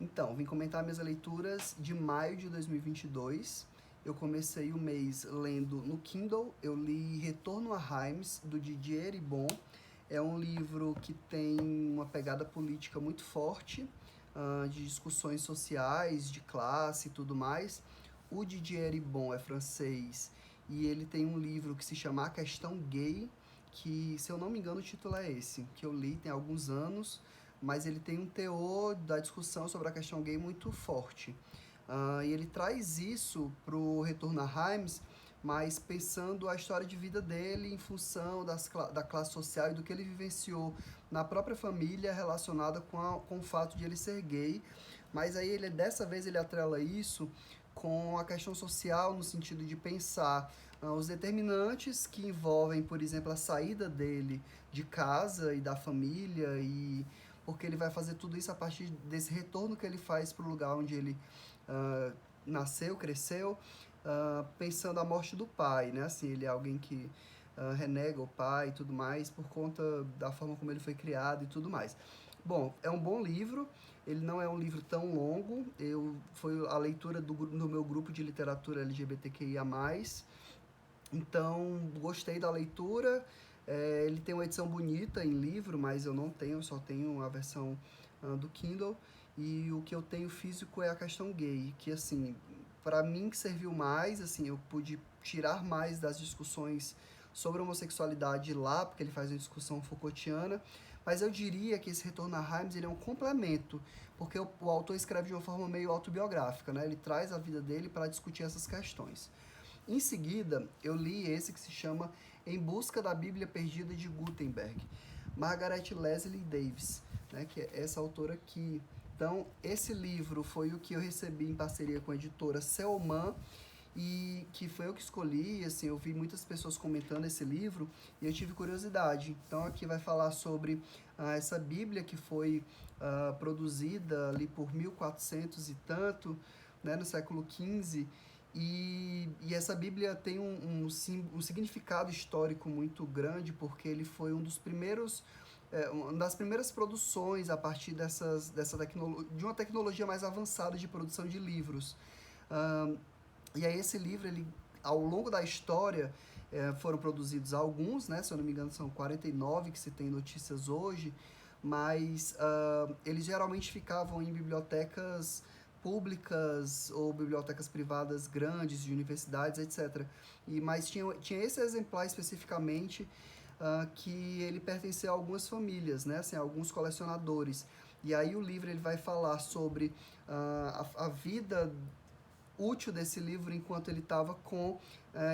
Então, vim comentar minhas leituras de maio de 2022. Eu comecei o mês lendo no Kindle. Eu li Retorno a Reims, do Didier Eribon. É um livro que tem uma pegada política muito forte, de discussões sociais, de classe e tudo mais. O Didier Eribon é francês e ele tem um livro que se chama A Questão Gay, que, se eu não me engano, o título é esse, que eu li tem alguns anos, mas ele tem um teor da discussão sobre a questão gay muito forte. E ele traz isso pro Retorno a Reims, mas pensando a história de vida dele em função da classe social e do que ele vivenciou na própria família relacionada com o fato de ele ser gay. Mas aí dessa vez ele atrela isso com a questão social no sentido de pensar os determinantes que envolvem, por exemplo, a saída dele de casa e da família, e porque ele vai fazer tudo isso a partir desse retorno que ele faz para o lugar onde ele uh, nasceu, cresceu, pensando a morte do pai, né? Assim, ele é alguém que renega o pai e tudo mais por conta da forma como ele foi criado e tudo mais. Bom, é um bom livro, ele não é um livro tão longo, foi a leitura do meu grupo de literatura LGBTQIA+, então gostei da leitura. Ele tem uma edição bonita em livro, mas eu não tenho, só tenho a versão do Kindle. E o que eu tenho físico é a questão gay, que assim, para mim que serviu mais, assim, eu pude tirar mais das discussões sobre homossexualidade lá, porque ele faz uma discussão Foucaultiana, mas eu diria que esse Retorno a Reims ele é um complemento, porque o autor escreve de uma forma meio autobiográfica, né? Ele traz a vida dele para discutir essas questões. Em seguida, eu li esse que se chama Em Busca da Bíblia Perdida de Gutenberg, Margaret Leslie Davis, né, que é essa autora aqui. Então, esse livro foi o que eu recebi em parceria com a editora Selman, e que foi eu que escolhi. Assim, eu vi muitas pessoas comentando esse livro e eu tive curiosidade. Então, aqui vai falar sobre essa Bíblia que foi produzida ali por 1400 e tanto, né, no século XV, e essa Bíblia tem um significado histórico muito grande, porque ele foi um dos primeiros, uma das primeiras produções a partir de uma tecnologia mais avançada de produção de livros. Uh, e aí esse livro, ele, ao longo da história, foram produzidos alguns, né? Se eu não me engano, são 49 que se tem notícias hoje, mas eles geralmente ficavam em bibliotecas públicas ou bibliotecas privadas grandes, de universidades, etc. Mas tinha esse exemplar especificamente que ele pertencia a algumas famílias, né? Assim, a alguns colecionadores. E aí o livro ele vai falar sobre a vida útil desse livro enquanto ele estava com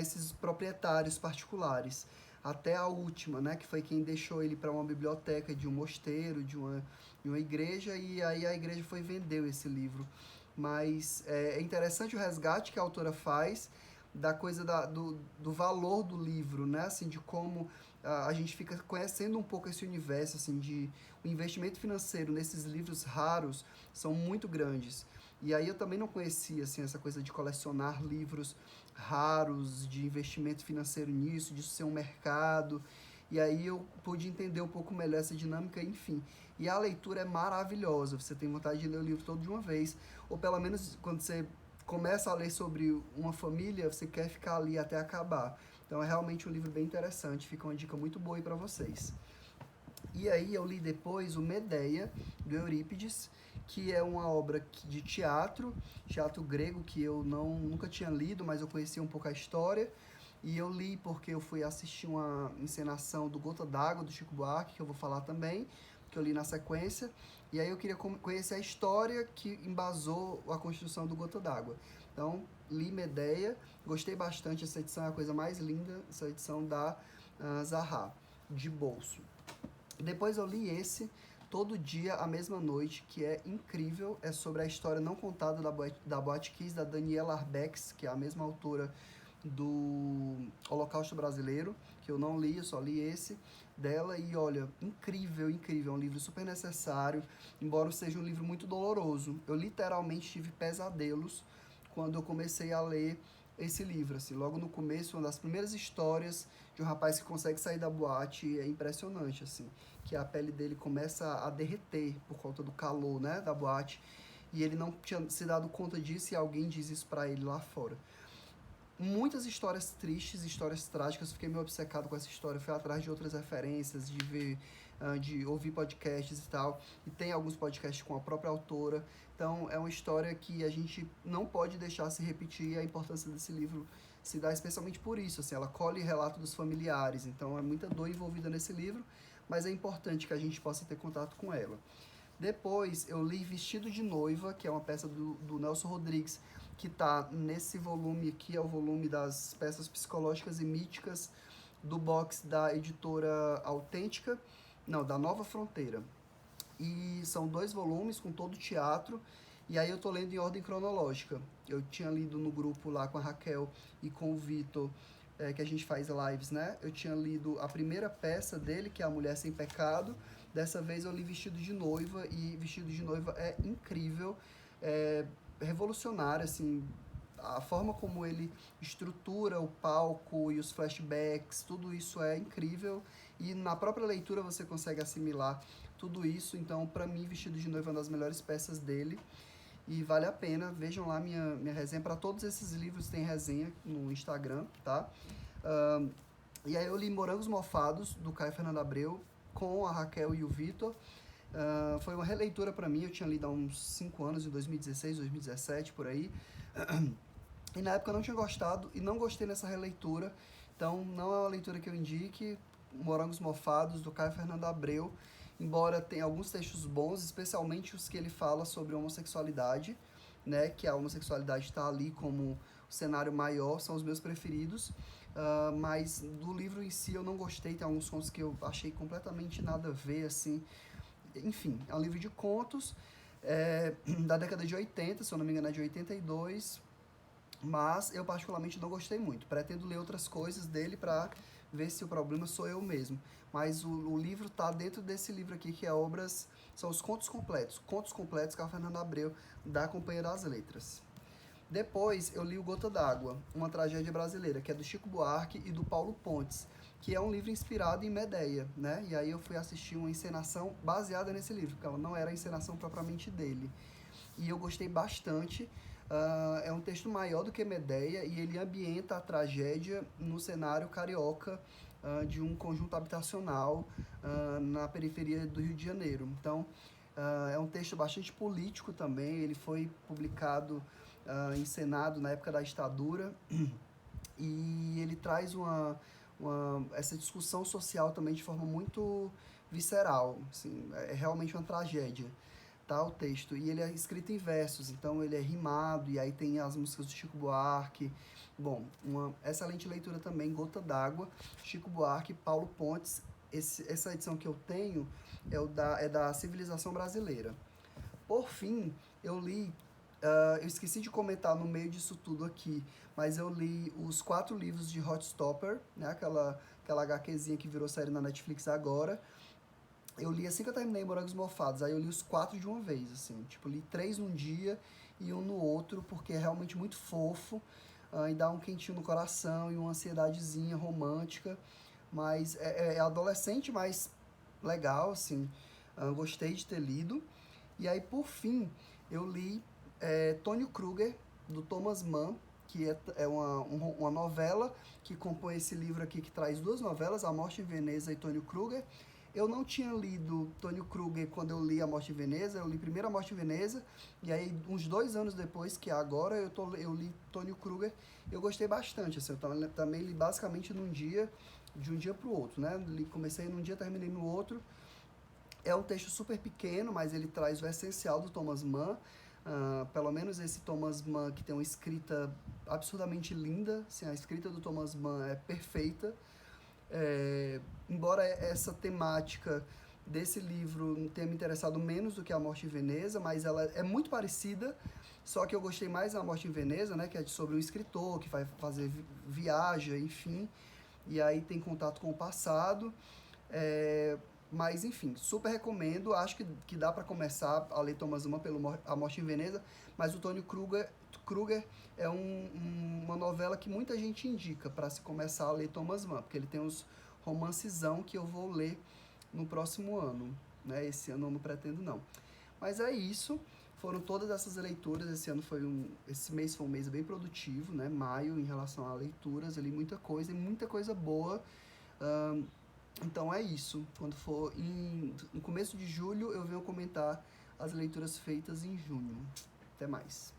esses proprietários particulares. Até a última, né, que foi quem deixou ele para uma biblioteca de um mosteiro, de uma igreja, e aí a igreja foi e vendeu esse livro. Mas é interessante o resgate que a autora faz da coisa do valor do livro, né? Assim, de como a gente fica conhecendo um pouco esse universo, assim, de o investimento financeiro nesses livros raros são muito grandes. E aí eu também não conhecia, assim, essa coisa de colecionar livros raros, de investimento financeiro nisso, disso ser um mercado. E aí eu pude entender um pouco melhor essa dinâmica, enfim. E a leitura é maravilhosa, você tem vontade de ler o livro todo de uma vez, ou pelo menos quando você começa a ler sobre uma família, você quer ficar ali até acabar. Então é realmente um livro bem interessante, fica uma dica muito boa aí para vocês. E aí eu li depois o Medeia, do Eurípides, que é uma obra de teatro grego, que eu nunca tinha lido, mas eu conhecia um pouco a história. E eu li porque eu fui assistir uma encenação do Gota d'Água, do Chico Buarque, que eu vou falar também, que eu li na sequência. E aí eu queria conhecer a história que embasou a construção do Gota d'Água. Então, li Medeia, gostei bastante, essa edição é a coisa mais linda, essa edição da Zaha, de bolso. Depois eu li esse, Todo Dia, a Mesma Noite, que é incrível. É sobre a história não contada da Boate Kiss, da Daniela Arbex, que é a mesma autora do Holocausto Brasileiro, que eu não li, eu só li esse dela. E olha, incrível, incrível. É um livro super necessário, embora seja um livro muito doloroso. Eu literalmente tive pesadelos quando eu comecei a ler esse livro, assim, logo no começo, uma das primeiras histórias de um rapaz que consegue sair da boate é impressionante, assim, que a pele dele começa a derreter por conta do calor, né, da boate, e ele não tinha se dado conta disso e alguém diz isso pra ele lá fora. Muitas histórias tristes, histórias trágicas, fiquei meio obcecado com essa história, fui atrás de outras referências, de ver, de ouvir podcasts e tal, e tem alguns podcasts com a própria autora, então é uma história que a gente não pode deixar se repetir, e a importância desse livro se dá especialmente por isso, assim, ela colhe relato dos familiares, então é muita dor envolvida nesse livro, mas é importante que a gente possa ter contato com ela. Depois eu li Vestido de Noiva, que é uma peça do Nelson Rodrigues, que está nesse volume aqui, é o volume das peças psicológicas e míticas do box da editora Autêntica, não, da Nova Fronteira. E são 2 volumes com todo o teatro, e aí eu tô lendo em ordem cronológica. Eu tinha lido no grupo lá com a Raquel e com o Vitor, que a gente faz lives, né? Eu tinha lido a primeira peça dele, que é A Mulher Sem Pecado. Dessa vez eu li Vestido de Noiva, e Vestido de Noiva é incrível, é revolucionário, assim, a forma como ele estrutura o palco e os flashbacks, tudo isso é incrível, e na própria leitura você consegue assimilar tudo isso. Então, para mim, Vestido de Noiva é uma das melhores peças dele, e vale a pena. Vejam lá minha resenha. Para todos esses livros tem resenha no Instagram, tá? E aí eu li Morangos Mofados, do Caio Fernando Abreu, com a Raquel e o Vitor. Foi uma releitura para mim, eu tinha lido há uns 5 anos, em 2016, 2017, por aí. E na época eu não tinha gostado e não gostei nessa releitura, então não é uma leitura que eu indique. Morangos Mofados, do Caio Fernando Abreu, embora tenha alguns textos bons, especialmente os que ele fala sobre homossexualidade, né, que a homossexualidade está ali como o cenário maior, são os meus preferidos, mas do livro em si eu não gostei, tem alguns contos que eu achei completamente nada a ver, assim. Enfim, é um livro de contos, da década de 80, se eu não me engano é de 82, mas eu particularmente não gostei muito. Pretendo ler outras coisas dele para ver se o problema sou eu mesmo. Mas o livro tá dentro desse livro aqui, que é obras, são os contos completos que é o Fernando Abreu, da Companhia das Letras. Depois eu li o Gota d'Água, uma tragédia brasileira, que é do Chico Buarque e do Paulo Pontes, que é um livro inspirado em Medéia, né? E aí eu fui assistir uma encenação baseada nesse livro, porque ela não era a encenação propriamente dele. E eu gostei bastante. É um texto maior do que Medéia, e ele ambienta a tragédia no cenário carioca, de um conjunto habitacional na periferia do Rio de Janeiro. Então, é um texto bastante político também. Ele foi publicado, encenado na época da ditadura, e ele traz essa discussão social também de forma muito visceral. Assim, é realmente uma tragédia, tá, o texto. E ele é escrito em versos, então ele é rimado, e aí tem as músicas do Chico Buarque. Bom, uma excelente leitura também, Gota d'Água, Chico Buarque, Paulo Pontes. Essa edição que eu tenho é da Civilização Brasileira. Por fim, eu li, eu esqueci de comentar no meio disso tudo aqui, mas eu li os 4 livros de Heartstopper, né, aquela HQzinha que virou série na Netflix agora. Eu li assim que eu terminei Morangos Mofados, aí eu li os 4 de uma vez, assim, tipo, li 3 num dia e um no outro, porque é realmente muito fofo, e dá um quentinho no coração e uma ansiedadezinha romântica, mas é adolescente, mas legal, assim, gostei de ter lido. E aí, por fim, eu li Tônio Kruger, do Thomas Mann, que é uma novela que compõe esse livro aqui, que traz 2 novelas, A Morte em Veneza e Tônio Kruger. Eu não tinha lido Tônio Kruger quando eu li A Morte em Veneza, eu li primeiro A Morte em Veneza, e aí uns 2 anos depois, que é agora, eu li Tônio Kruger, eu gostei bastante, assim, eu também li basicamente de um dia para o outro, né? Comecei num dia, terminei no outro. É um texto super pequeno, mas ele traz o essencial do Thomas Mann, pelo menos esse Thomas Mann que tem uma escrita absurdamente linda, assim, a escrita do Thomas Mann é perfeita. Embora essa temática desse livro tenha me interessado menos do que A Morte em Veneza, mas ela é muito parecida, só que eu gostei mais da Morte em Veneza, né, que é sobre um escritor que vai fazer viagem, enfim, e aí tem contato com o passado. Mas, enfim, super recomendo. Acho que dá para começar a ler Thomas Mann pelo A Morte em Veneza, mas o Tônio Kruger é uma novela que muita gente indica para se começar a ler Thomas Mann, porque ele tem uns romancezão que eu vou ler no próximo ano, né? Esse ano eu não pretendo, não. Mas é isso. foram todas essas leituras. Esse mês foi um mês bem produtivo, né? Maio, em relação a leituras, eu li muita coisa e muita coisa boa. Então é isso. Quando for no começo de julho, eu venho comentar as leituras feitas em junho. Até mais.